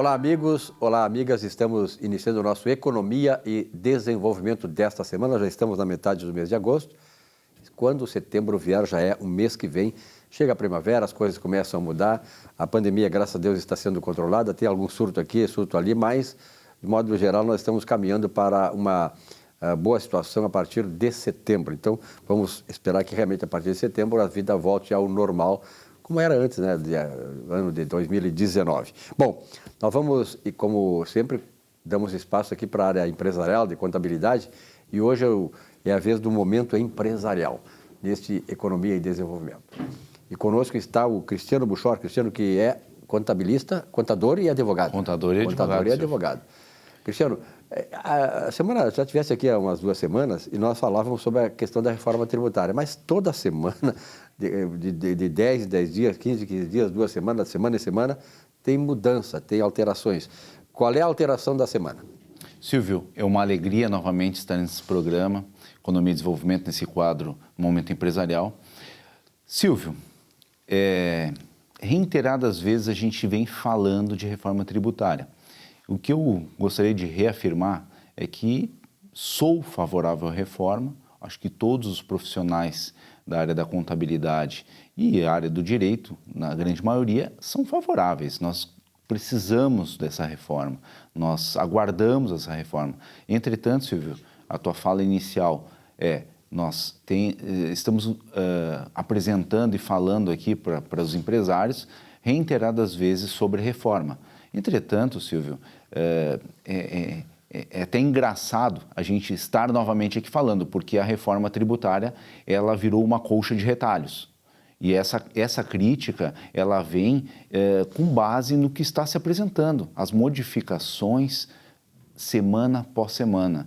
Olá, amigos. Olá, amigas. Estamos iniciando o nosso Economia e Desenvolvimento desta semana. Já estamos na metade do mês de agosto. Quando setembro vier, já é o mês que vem. Chega a primavera, as coisas começam a mudar. A pandemia, graças a Deus, está sendo controlada. Tem algum surto aqui, surto ali, mas, de modo geral, nós estamos caminhando para uma boa situação a partir de setembro. Então, vamos esperar que realmente a partir de setembro a vida volte ao normal, como era antes, né, ano de 2019. Bom, nós vamos, e como sempre, damos espaço aqui para a área empresarial, de contabilidade, e hoje é a vez do momento empresarial, neste Economia e Desenvolvimento. E conosco está o Cristiano Buchor, Cristiano que é contabilista, contador e advogado. Contador e advogado. Cristiano, a semana, já tivesse aqui há umas 2 semanas e nós falávamos sobre a questão da reforma tributária, mas toda semana, de 10 em 10 dias, 15 em 15 dias, 2 semanas, semana em semana, tem mudança, tem alterações. Qual é a alteração da semana? Silvio, é uma alegria novamente estar nesse programa, Economia e Desenvolvimento, nesse quadro Momento Empresarial. Silvio, reiteradas vezes a gente vem falando de reforma tributária. O que eu gostaria de reafirmar é que sou favorável à reforma, acho que todos os profissionais da área da contabilidade e a área do direito, na grande maioria, são favoráveis. Nós precisamos dessa reforma, nós aguardamos essa reforma. Entretanto, Silvio, a tua fala inicial nós estamos apresentando e falando aqui para os empresários reiteradas vezes sobre reforma. Entretanto, Silvio, é até engraçado a gente estar novamente aqui falando, porque a reforma tributária ela virou uma colcha de retalhos. E essa crítica ela vem com base no que está se apresentando, as modificações semana após semana.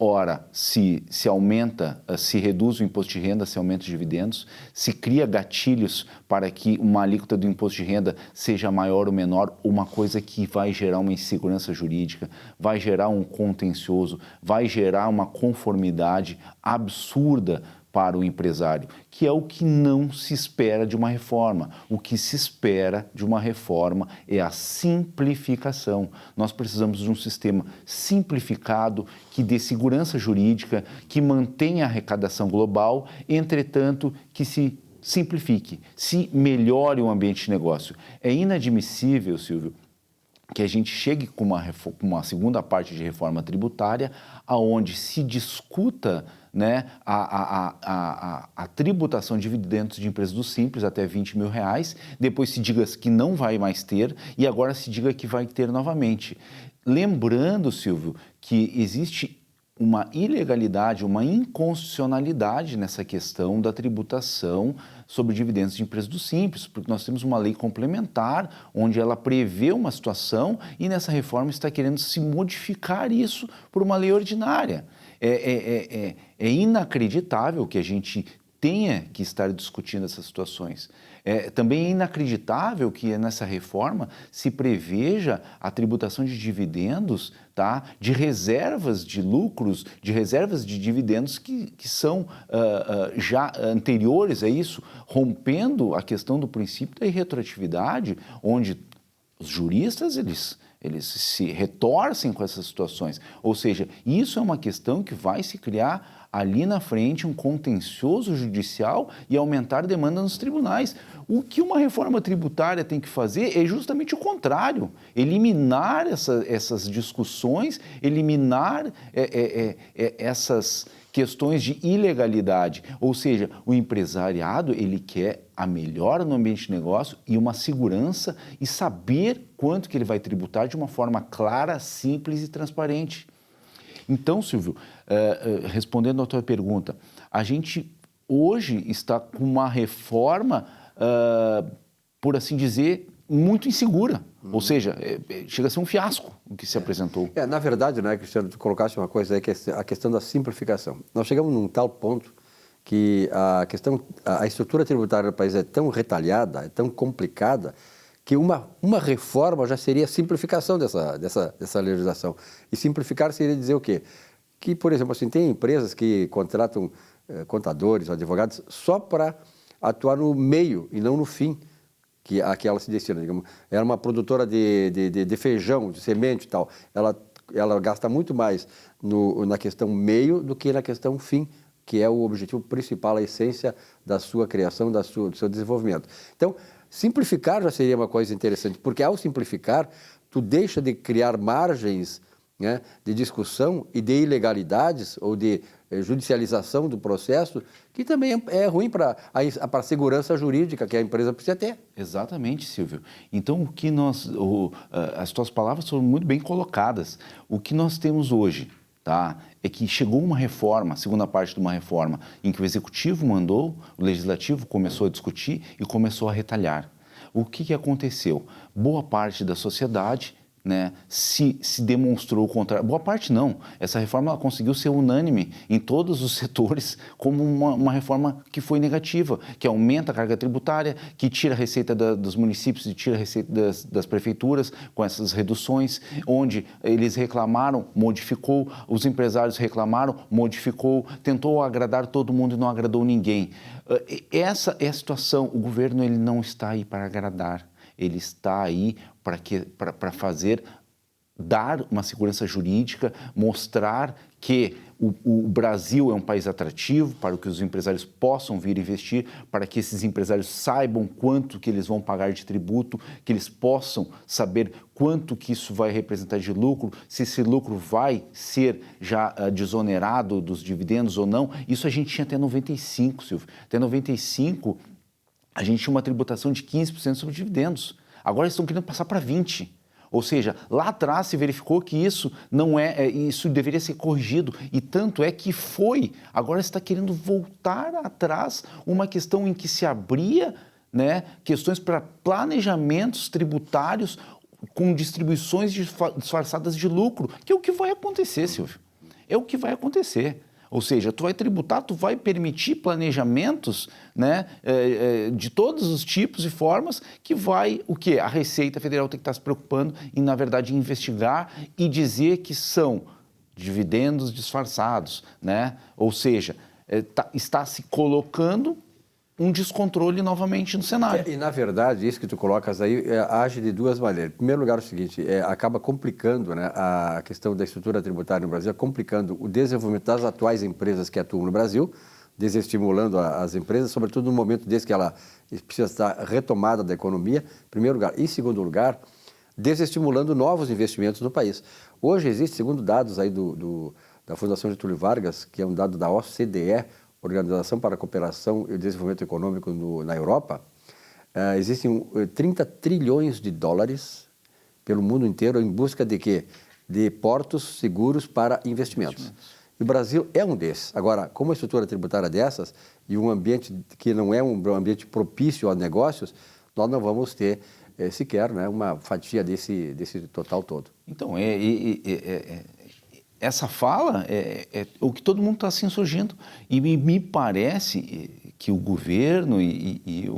Ora, se aumenta, se reduz o imposto de renda, se aumenta os dividendos, se cria gatilhos para que uma alíquota do imposto de renda seja maior ou menor, uma coisa que vai gerar uma insegurança jurídica, vai gerar um contencioso, vai gerar uma conformidade absurda para o empresário, que é o que não se espera de uma reforma. O que se espera de uma reforma é a simplificação. Nós precisamos de um sistema simplificado, que dê segurança jurídica, que mantenha a arrecadação global, entretanto, que se simplifique, se melhore o ambiente de negócio. É inadmissível, Silvio, que a gente chegue com uma segunda parte de reforma tributária, aonde se discuta, né, a tributação de dividendos de empresas do Simples até R$20 mil, depois se diga que não vai mais ter e agora se diga que vai ter novamente. Lembrando, Silvio, que existe uma ilegalidade, uma inconstitucionalidade nessa questão da tributação sobre dividendos de empresas do Simples, porque nós temos uma lei complementar onde ela prevê uma situação e nessa reforma está querendo se modificar isso por uma lei ordinária. É inacreditável que a gente tenha que estar discutindo essas situações. Também é inacreditável que nessa reforma se preveja a tributação de dividendos, tá, de reservas de lucros, de reservas de dividendos que são já anteriores a isso, rompendo a questão do princípio da irretroatividade, onde os juristas eles se retorcem com essas situações. Ou seja, isso é uma questão que vai se criar ali na frente um contencioso judicial e aumentar a demanda nos tribunais. O que uma reforma tributária tem que fazer é justamente o contrário, eliminar essas discussões, eliminar essas questões de ilegalidade. Ou seja, o empresariado ele quer a melhora no ambiente de negócio e uma segurança e saber quanto que ele vai tributar de uma forma clara, simples e transparente. Então, Silvio, respondendo à tua pergunta, a gente hoje está com uma reforma, por assim dizer, muito insegura. Ou seja, chega a ser um fiasco o que se apresentou. Na verdade, né, Cristiano, tu colocaste uma coisa aí que é a questão da simplificação. Nós chegamos num tal ponto que a estrutura tributária do país é tão retalhada, é tão complicada, que uma reforma já seria a simplificação dessa legislação. E simplificar seria dizer o quê? Que, por exemplo, assim, tem empresas que contratam contadores, advogados, só para atuar no meio e não no fim, a que ela se destina. Digamos, era uma produtora de feijão, de semente e tal. Ela gasta muito mais na questão meio do que na questão fim, que é o objetivo principal, a essência da sua criação, do seu desenvolvimento. Então, simplificar já seria uma coisa interessante, porque ao simplificar, tu deixa de criar margens, né, de discussão e de ilegalidades ou de judicialização do processo, que também é ruim para a segurança jurídica que a empresa precisa ter. Exatamente, Silvio. Então, as tuas palavras foram muito bem colocadas. O que nós temos hoje, tá, é que chegou uma reforma, a segunda parte de uma reforma, em que o Executivo mandou, o Legislativo começou a discutir e começou a retalhar. O que aconteceu? Boa parte da sociedade, né, se demonstrou o contrário. Boa parte não. Essa reforma ela conseguiu ser unânime em todos os setores como uma reforma que foi negativa, que aumenta a carga tributária, que tira a receita dos municípios e tira a receita das prefeituras com essas reduções, onde eles reclamaram, modificou, os empresários reclamaram, modificou, tentou agradar todo mundo e não agradou ninguém. Essa é a situação. O governo ele não está aí para agradar. Ele está aí para dar uma segurança jurídica, mostrar que o Brasil é um país atrativo para que os empresários possam vir investir, para que esses empresários saibam quanto que eles vão pagar de tributo, que eles possam saber quanto que isso vai representar de lucro, se esse lucro vai ser já desonerado dos dividendos ou não. Isso a gente tinha até 95, Silvio. Até 95... a gente tinha uma tributação de 15% sobre dividendos. Agora eles estão querendo passar para 20%. Ou seja, lá atrás se verificou que isso isso deveria ser corrigido. E tanto é que foi. Agora está querendo voltar atrás uma questão em que se abria, né, questões para planejamentos tributários com distribuições disfarçadas de lucro, que é o que vai acontecer, Silvio. É o que vai acontecer. Ou seja, tu vai tributar, tu vai permitir planejamentos, né, de todos os tipos e formas que vai, o quê? A Receita Federal tem que estar se preocupando em, na verdade, investigar e dizer que são dividendos disfarçados, né? Ou seja, está se colocando um descontrole novamente no cenário. E, na verdade, isso que tu colocas aí age de duas maneiras. Em primeiro lugar, é o seguinte, acaba complicando, né, a questão da estrutura tributária no Brasil, complicando o desenvolvimento das atuais empresas que atuam no Brasil, desestimulando as empresas, sobretudo no momento desse que ela precisa estar retomada da economia, em primeiro lugar. E, em segundo lugar, desestimulando novos investimentos no país. Hoje existe, segundo dados aí da Fundação Getúlio Vargas, que é um dado da OCDE, Organização para a Cooperação e o Desenvolvimento Econômico na Europa, existem 30 trilhões de dólares pelo mundo inteiro em busca de quê? De portos seguros para investimentos. E o Brasil é um desses. Agora, com uma estrutura tributária dessas e um ambiente que não é um ambiente propício a negócios, nós não vamos ter sequer, né, uma fatia desse total todo. Então, essa fala é o que todo mundo está se insurgindo. E me parece que o governo e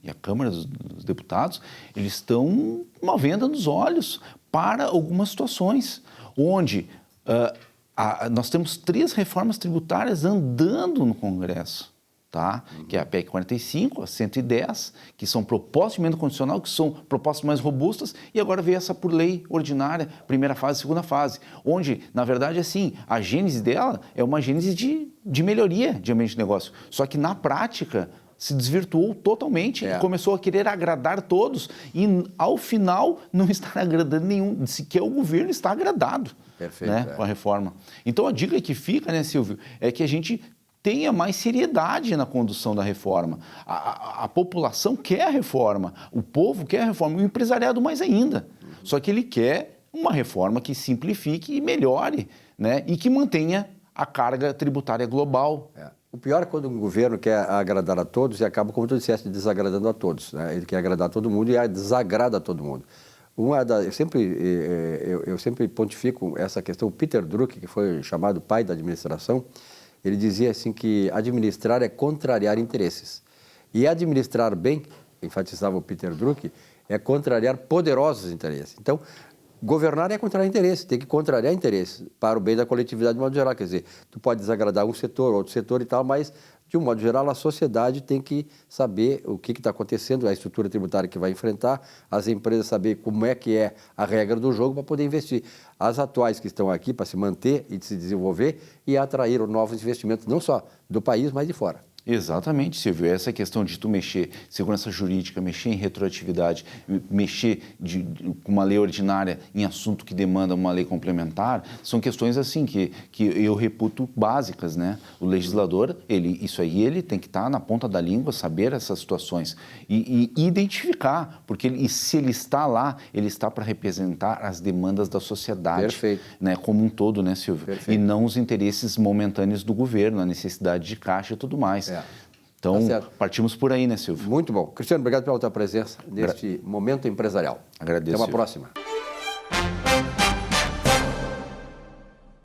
a Câmara dos Deputados, eles estão uma venda nos olhos para algumas situações, onde nós temos 3 reformas tributárias andando no Congresso. Tá? Que é a PEC 45, a 110, que são propostas de emenda condicional, que são propostas mais robustas, e agora veio essa por lei ordinária, primeira fase, segunda fase, onde, na verdade, assim, a gênese dela é uma gênese de melhoria de ambiente de negócio, só que na prática se desvirtuou totalmente e começou a querer agradar todos e, ao final, não está agradando nenhum, sequer o governo está agradado. Perfeito, né, com a reforma. Então, a dica que fica, né, Silvio, é que a gente tenha mais seriedade na condução da reforma. A população quer a reforma, o povo quer a reforma, o empresariado mais ainda. Só que ele quer uma reforma que simplifique e melhore, né, e que mantenha a carga tributária global. O pior é quando um governo quer agradar a todos e acaba, como tu disseste, desagradando a todos, né? Ele quer agradar a todo mundo e desagrada a todo mundo. Eu sempre pontifico essa questão. O Peter Drucker, que foi chamado pai da administração, ele dizia assim que administrar é contrariar interesses. E administrar bem, enfatizava o Peter Drucker, é contrariar poderosos interesses. Então, governar é contrariar interesse, tem que contrariar interesse para o bem da coletividade de modo geral. Quer dizer, tu pode desagradar um setor, outro setor e tal, mas de um modo geral a sociedade tem que saber o que está acontecendo, a estrutura tributária que vai enfrentar, as empresas saber como é que é a regra do jogo para poder investir. As atuais que estão aqui para se manter e se desenvolver e atrair novos investimentos, não só do país, mas de fora. Exatamente, Silvio. Essa questão de tu mexer segurança jurídica, mexer em retroatividade, mexer com uma lei ordinária em assunto que demanda uma lei complementar, são questões assim que eu reputo básicas, né? O legislador, isso aí ele tem que estar na ponta da língua, saber essas situações e identificar, porque se ele está lá, ele está para representar as demandas da sociedade. Perfeito. Né? Como um todo, né, Silvio? Perfeito. E não os interesses momentâneos do governo, a necessidade de caixa e tudo mais. Então, partimos por aí, né, Silvio? Muito bom. Cristiano, obrigado pela tua presença neste momento empresarial. Agradeço. Até uma Silvio. próxima.